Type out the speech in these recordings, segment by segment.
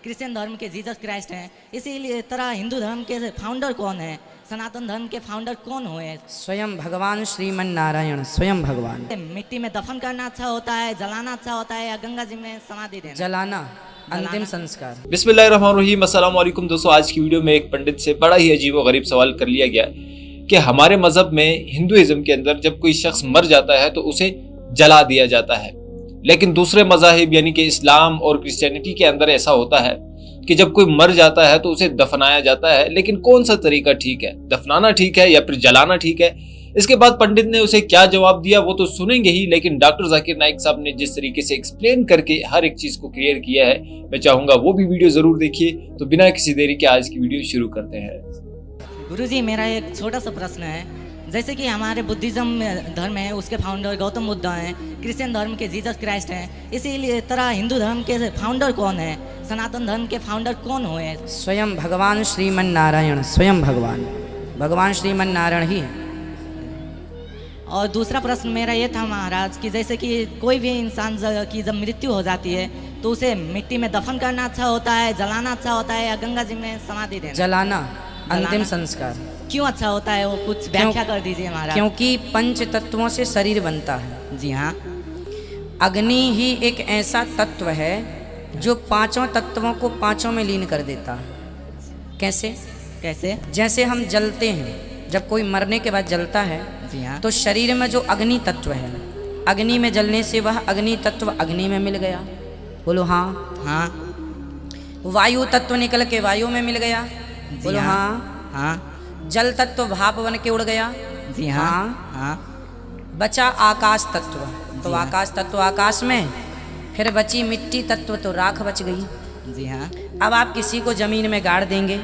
Christian धर्म के Jesus Christ हैं, इसीलिए तरह हिंदू धर्म के फाउंडर कौन है, सनातन धर्म के फाउंडर कौन हुए? स्वयं भगवान श्रीमन नारायण, स्वयं भगवान। मिट्टी में दफन करना अच्छा होता है, जलाना अच्छा होता है, या गंगा जी में समाधि देना? जलाना, अंतिम संस्कार। बिस्मिल्लाहिर्रहमानिर्रहीम। अस्सलाम वालेकुम दोस्तों, आज की वीडियो में एक पंडित से बड़ा ही अजीब व गरीब सवाल कर लिया गया कि हमारे मजहब में हिंदुइज्म के अंदर जब कोई शख्स मर जाता है तो उसे जला दिया जाता है, लेकिन दूसरे मजाहिब यानी कि इस्लाम और क्रिश्चियनिटी के अंदर ऐसा होता है कि जब कोई मर जाता है तो उसे दफनाया जाता है। लेकिन कौन सा तरीका ठीक है, दफनाना ठीक है या फिर जलाना ठीक है? इसके बाद पंडित ने उसे क्या जवाब दिया वो तो सुनेंगे ही, लेकिन डॉक्टर जाकिर नाइक साहब ने जिस तरीके से एक्सप्लेन करके हर एक चीज को क्लियर किया है, मैं चाहूंगा वो भी वीडियो जरूर देखिए। तो बिना किसी देरी के आज की वीडियो शुरू करते हैं। गुरुजी, मेरा एक छोटा सा प्रश्न है। जैसे कि हमारे बुद्धिज्म धर्म है, उसके फाउंडर गौतम बुद्ध हैं, क्रिश्चियन धर्म के जीसस क्राइस्ट हैं, इसीलिए तरह हिंदू धर्म के फाउंडर कौन है, सनातन धर्म के फाउंडर कौन हुए? स्वयं भगवान श्रीमन नारायण, स्वयं भगवान, भगवान श्रीमन नारायण ही है। और दूसरा प्रश्न मेरा ये था महाराज कि जैसे कि कोई भी इंसान की जब मृत्यु हो जाती है तो उसे मिट्टी में दफन करना अच्छा होता है, जलाना अच्छा होता है, या गंगा जी में समाधि देना? जलाना, अंतिम संस्कार। क्यों अच्छा होता है, वो कुछ व्याख्या कर दीजिए महाराज। क्योंकि पंच तत्वों से शरीर बनता है। जी हाँ। अग्नि ही एक ऐसा तत्व है जो पांचों तत्वों को पांचों में लीन कर देता है। कैसे? कैसे? जैसे हम जलते हैं, जब कोई मरने के बाद जलता है जी हाँ, तो शरीर में जो अग्नि तत्व है, अग्नि में जलने से वह अग्नि तत्व अग्नि में मिल गया। बोलो हाँ। हाँ। वायु तत्व निकल के वायु में मिल गया। बोलो हाँ। हाँ। जल तत्व भाप बन के उड़ गया। जी हाँ। हाँ। बचा आकाश तत्व, तो आकाश तत्व आकाश में, फिर बची मिट्टी तत्व तो राख बच गई। जी हाँ। अब आप किसी को जमीन में गाड़ देंगे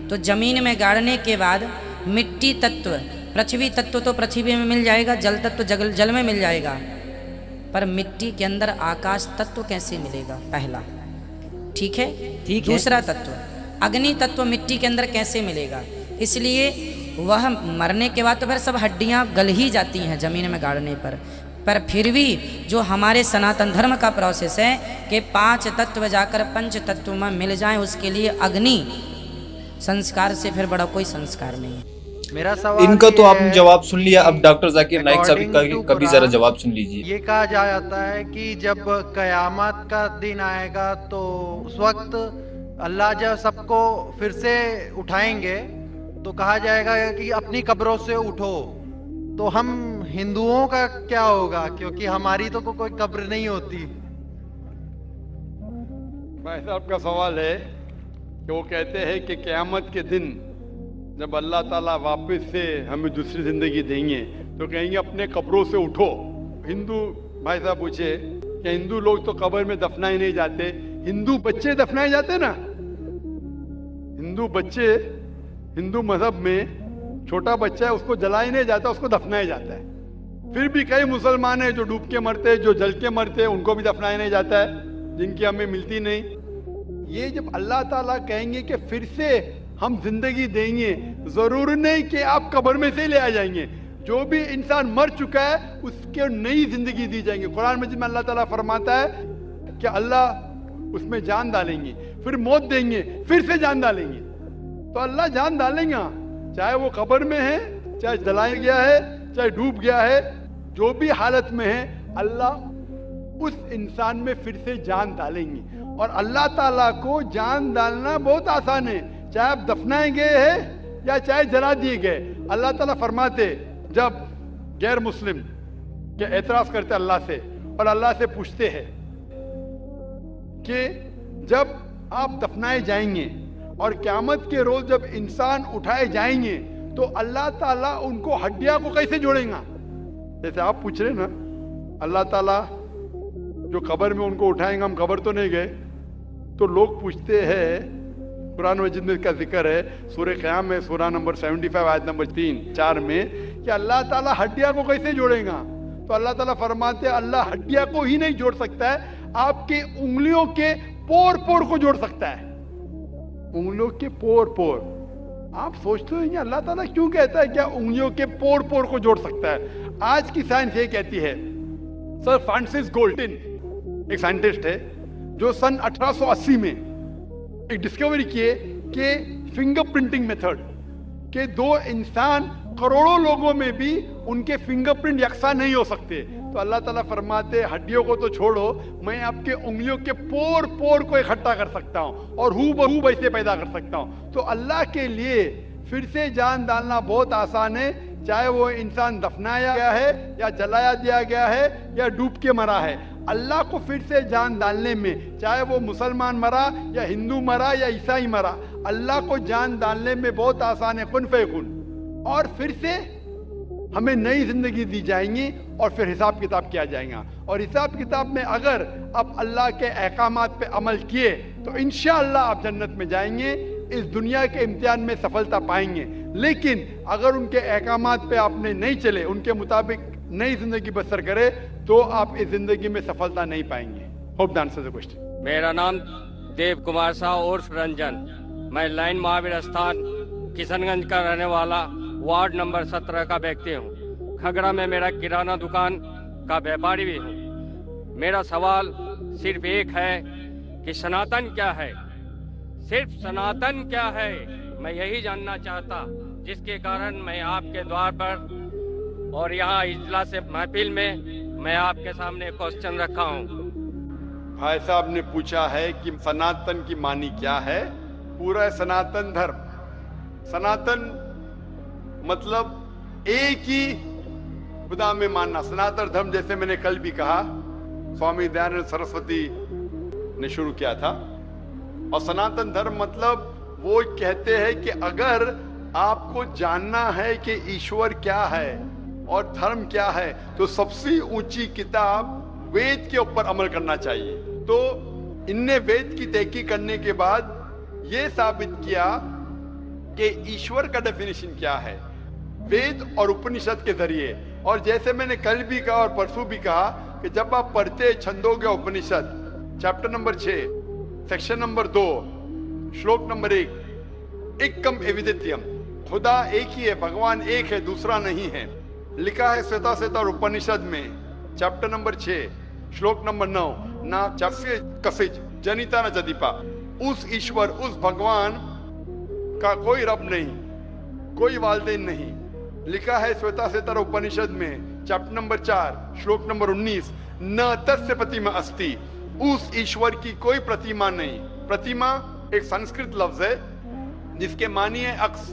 तो जमीन में गाड़ने के बाद मिट्टी तत्व, पृथ्वी तत्व तो पृथ्वी में मिल जाएगा, जल तत्व जल में मिल जाएगा, पर मिट्टी के अंदर आकाश तत्व कैसे मिलेगा? पहला, ठीक है। ठीक है। दूसरा तत्व अग्नि तत्व मिट्टी के अंदर कैसे मिलेगा? इसलिए वह मरने के बाद तो फिर सब हड्डियां गल ही जाती हैं जमीन में गाड़ने पर फिर भी जो हमारे सनातन धर्म का प्रोसेस है कि पांच तत्व जाकर पंच तत्व में मिल जाएं, उसके लिए अग्नि संस्कार से फिर बड़ा कोई संस्कार नहीं है। मेरा सवाल इनका तो आपने है, जवाब सुन लिया, अब डॉक्टर जाकिर नाइक साहब का According to कभी जरा जवाब सुन लीजिए। ये कहा जाता है कि जब कयामत का दिन आएगा तो उस वक्त अल्लाह जब सबको फिर से उठाएंगे तो कहा जाएगा कि अपनी कब्रों से उठो। तो हम हिंदुओं का क्या होगा, क्योंकि हमारी तो कोई कब्र नहीं होती। भाई साहब का सवाल है कि वो कहते हैं कि क़यामत के दिन जब अल्लाह ताला वापस से हमें दूसरी ज़िंदगी देंगे तो कहेंगे अपने कब्रों से उठो। हिंदू भाई साहब पूछे कि हिंदू लोग तो कब्र में दफनाए नहीं जाते, हिंदू बच्चे दफनाए जाते ना। हिंदू बच्चे, हिंदू मजहब में छोटा बच्चा है उसको जलाया नहीं जाता, उसको दफनाया जाता है। फिर भी कई मुसलमान हैं जो डूब के मरते हैं, जो जल के मरते हैं, उनको भी दफनाया नहीं जाता है, जिनकी हमें मिलती नहीं। ये जब अल्लाह ताला कहेंगे कि फिर से हम जिंदगी देंगे, जरूर नहीं कि आप कब्र में से ले आ जाएंगे। जो भी इंसान मर चुका है उसके नई जिंदगी दी जाएंगे। कुरान मजीद में अल्लाह ताला फरमाता है कि अल्लाह उसमें जान डालेंगे, फिर मौत देंगे, फिर से जान डालेंगे। तो अल्लाह जान डालेंगे, चाहे वो कब्र में है, चाहे जलाया गया है, चाहे डूब गया है, जो भी हालत में है अल्लाह उस इंसान में फिर से जान डालेंगे। और अल्लाह ताला को जान डालना बहुत आसान है, चाहे आप दफनाए गए हैं या चाहे जला दिए गए। अल्लाह ताला फरमाते जब गैर मुस्लिम के एतराज करते अल्लाह से और अल्लाह से पूछते हैं कि जब आप दफनाए जाएंगे और क़यामत के रोज जब इंसान उठाए जाएंगे तो अल्लाह ताला उनको हड्डियां को कैसे जोड़ेगा? जैसे आप पूछ रहे ना, अल्लाह ताला जो कब्र में उनको उठाएंगे, हम कब्र तो नहीं गए, तो लोग पूछते हैं, कुरान मजीद में इसका जिक्र है सूरह क़याम में, सूरह नंबर 75 आयत नंबर 3-4 में, कि अल्लाह ताला हड्डियां को कैसे जोड़ेगा? तो अल्लाह ताला फरमाते हैं अल्लाह हड्डियां को ही नहीं जोड़ सकता है, आपके उंगलियों के पोर पोर को जोड़ सकता है। उंगलियों के पोर पोर। आप सोचते हो अल्लाह ताला क्यों कहता है क्या उंगलियों के पोर पोर को जोड़ सकता है? आज की साइंस ये कहती है, सर फ्रांसिस गोल्डन एक साइंटिस्ट है जो सन 1880 में एक डिस्कवरी किए कि फिंगरप्रिंटिंग मेथड के दो इंसान करोड़ों लोगों में भी उनके फिंगरप्रिंट यकसा नहीं हो सकते। तो अल्लाह ताला फरमाते हड्डियों को तो छोड़ो, मैं आपके उंगलियों के पोर पोर को इकट्ठा कर सकता हूँ और हूबहू वैसे पैदा कर सकता हूँ। तो अल्लाह के लिए फिर से जान डालना बहुत आसान है, चाहे वो इंसान दफनाया गया है या जलाया दिया गया है या डूब के मरा है। अल्लाह को फिर से जान डालने में, चाहे वो मुसलमान मरा या हिंदू मरा या ईसाई मरा, अल्लाह को जान डालने में बहुत आसान है, कुन फयकुन। और फिर से हमें नई जिंदगी दी जाएंगी और फिर हिसाब किताब किया जाएगा। और हिसाब किताब में अगर आप अल्लाह के अहकामात पे अमल किए तो इंशाअल्लाह आप जन्नत में जाएंगे, इस दुनिया के इम्तिहान में सफलता पाएंगे। लेकिन अगर उनके अहकामात पे आपने नहीं चले, उनके मुताबिक नई जिंदगी बसर करे, तो आप इस जिंदगी में सफलता नहीं पाएंगे। Hope the answer the question. मेरा नाम देव कुमार शाह उर्फ रंजन, मैं लाइन महावीर स्थान किशनगंज का रहने वाला वार्ड नंबर 17 का व्यक्ति हूँ। खगड़ा में मेरा किराना दुकान का व्यापारी भी हूँ। मेरा सवाल सिर्फ एक है कि सनातन क्या है, सिर्फ सनातन क्या है, मैं यही जानना चाहता, जिसके कारण मैं आपके द्वार पर और यहाँ इजलास महफिल में मैं आपके सामने क्वेश्चन रखा हूँ। भाई साहब ने पूछा है कि सनातन की मानी क्या है। पूरा सनातन धर्म, सनातन मतलब एक ही खुदा में मानना। सनातन धर्म जैसे मैंने कल भी कहा, स्वामी दयानंद सरस्वती ने शुरू किया था। और सनातन धर्म मतलब वो कहते हैं कि अगर आपको जानना है कि ईश्वर क्या है और धर्म क्या है, तो सबसे ऊंची किताब वेद के ऊपर अमल करना चाहिए। तो इनने वेद की तहकीक करने के बाद ये साबित किया कि ईश्वर का डेफिनेशन क्या है वेद और उपनिषद के जरिए। और जैसे मैंने कल भी कहा और परसों भी कहा कि जब आप पढ़ते छंदोग्य उपनिषद चैप्टर नंबर 6 सेक्शन नंबर 2 श्लोक नंबर 1, एकम एविदित्यम, खुदा एक ही है, भगवान एक है, दूसरा नहीं है। लिखा है श्वेताश्वेतर उपनिषद में चैप्टर नंबर 6 श्लोक नंबर 9, ना चस्य कसिच जनिता न जदीपा। उस ईश्वर, उस भगवान का कोई रब नहीं, कोई वालदेन नहीं। लिखा है श्वेताश्वेतर उपनिषद में चैप्टर नंबर 4 श्लोक नंबर 19, न तस्य प्रतिमा अस्ति, उस ईश्वर की कोई प्रतिमा नहीं। प्रतिमा एक संस्कृत लफ्ज है जिसके मानी है अक्स,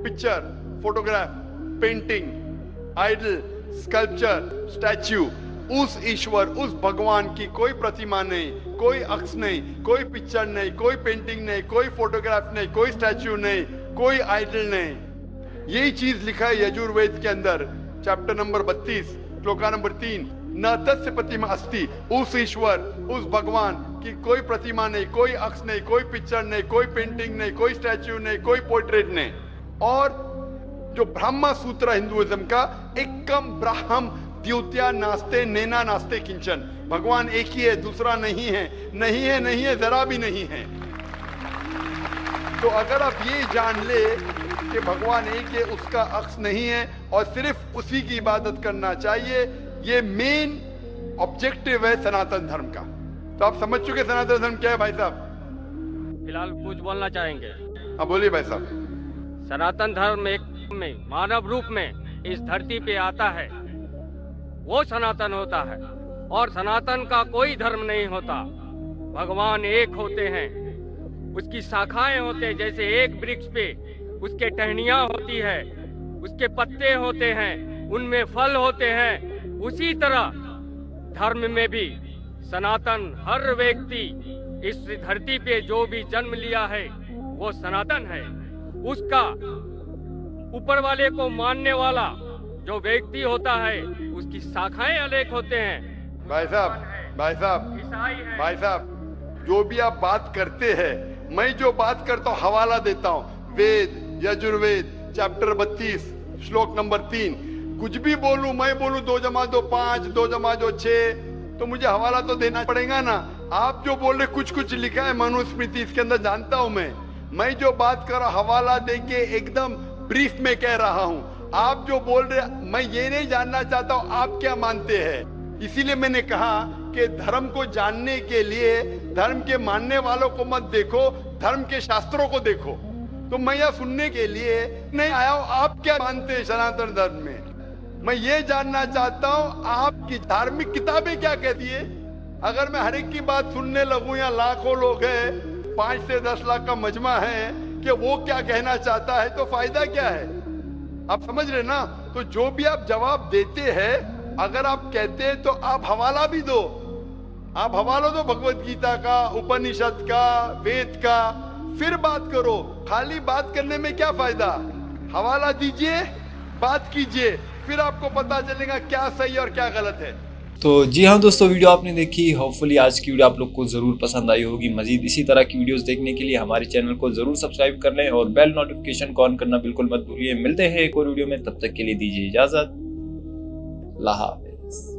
picture, photograph, painting, idol, sculpture, statue. उस ईश्वर, उस भगवान की कोई प्रतिमा नहीं, कोई अक्स नहीं, कोई पिक्चर नहीं, कोई पेंटिंग नहीं, कोई फोटोग्राफ नहीं, कोई स्टैच्यू नहीं, कोई आइडल नहीं। यही चीज लिखा है यजुर्वेद के अंदर चैप्टर नंबर 32 श्लोका नंबर 3, न तस्य प्रतिमा अस्ति, उस ईश्वर, उस भगवान की कोई प्रतिमा नहीं, कोई अक्स नहीं, कोई पिक्चर नहीं, कोई पेंटिंग नहीं, कोई स्टैच्यू नहीं, कोई पोर्ट्रेट नहीं। और जो ब्रह्मा सूत्र हिंदुइज्म का, एकम ब्राह्म द्वितीया नास्ते नेना नास्ते किंचन, भगवान एक ही है, दूसरा नहीं है, नहीं है, नहीं है, जरा भी नहीं है। तो अगर आप ये जान ले कि भगवान एक है, उसका अक्स नहीं है और सिर्फ उसी की इबादत करना चाहिए, ये मेन ऑब्जेक्टिव है सनातन धर्म का। तो आप समझ चुके सनातन धर्म क्या है भाई साहब? फिलहाल कुछ बोलना चाहेंगे? हाँ बोलिए भाई साहब। सनातन धर्म एक में मानव रूप में इस धरती पे आता है, वो सनातन होता है। और सनातन का कोई धर्म नहीं होता। भगवान एक होते हैं, उसकी शाखाएं होते हैं। जैसे एक वृक्ष पे उसके टहनियां होती है, उसके पत्ते होते हैं, उनमें फल होते हैं, उसी तरह धर्म में भी सनातन, हर व्यक्ति इस धरती पे जो भी जन्म लिया है वो सनातन है। उसका ऊपर वाले को मानने वाला जो व्यक्ति होता है, उसकी शाखाएं अनेक होते हैं। भाई साहब, भाई साहब, ईसाई है। भाई साहब, जो भी आप बात करते हैं, मैं जो बात करता हूँ हवाला देता हूँ, वेद यजुर्वेद चैप्टर 32 श्लोक नंबर 3। कुछ भी बोलूं, मैं बोलूं 2 + 2 5, 2 + 2 6, तो मुझे हवाला तो देना पड़ेगा ना। आप जो बोल रहे कुछ कुछ लिखा है मनुस्मृति, इसके अंदर जानता हूं मैं जो बात कर रहा हवाला देके एकदम ब्रीफ में कह रहा हूं। आप जो बोल रहे, मैं ये नहीं जानना चाहता हूं आप क्या मानते हैं। इसीलिए मैंने कहा कि धर्म को जानने के लिए धर्म के मानने वालों को मत देखो, धर्म के शास्त्रों को देखो। तो मैं यह सुनने के लिए नहीं आया हूं आप क्या मानते हैं सनातन धर्म में। मैं ये जानना चाहता हूं आपकी धार्मिक किताबें क्या कहती है। अगर मैं हर एक की बात सुनने लगूं, या लाखों लोग हैं, 5 से 10 लाख का मजमा है, कि वो क्या कहना चाहता है, तो फायदा क्या है। आप समझ रहे ना। तो जो भी आप जवाब देते हैं, अगर आप कहते हैं तो आप हवाला भी दो। आप हवाला दो भगवत गीता का, उपनिषद का, वेद का, फिर बात करो। खाली बात करने में क्या फायदा। हवाला दीजिए, बात कीजिए, फिर आपको पता चलेगा क्या सही और क्या गलत है। तो जी हाँ दोस्तों, वीडियो आपने देखी। होपफुली आज की वीडियो आप लोग को जरूर पसंद आई होगी। मजीद इसी तरह की वीडियोस देखने के लिए हमारे चैनल को जरूर सब्सक्राइब कर लें और बेल नोटिफिकेशन को ऑन करना बिल्कुल मत भूलिए। मिलते हैं एक और वीडियो में, तब तक के लिए दीजिए इजाजत। अल्लाह हाफिज़।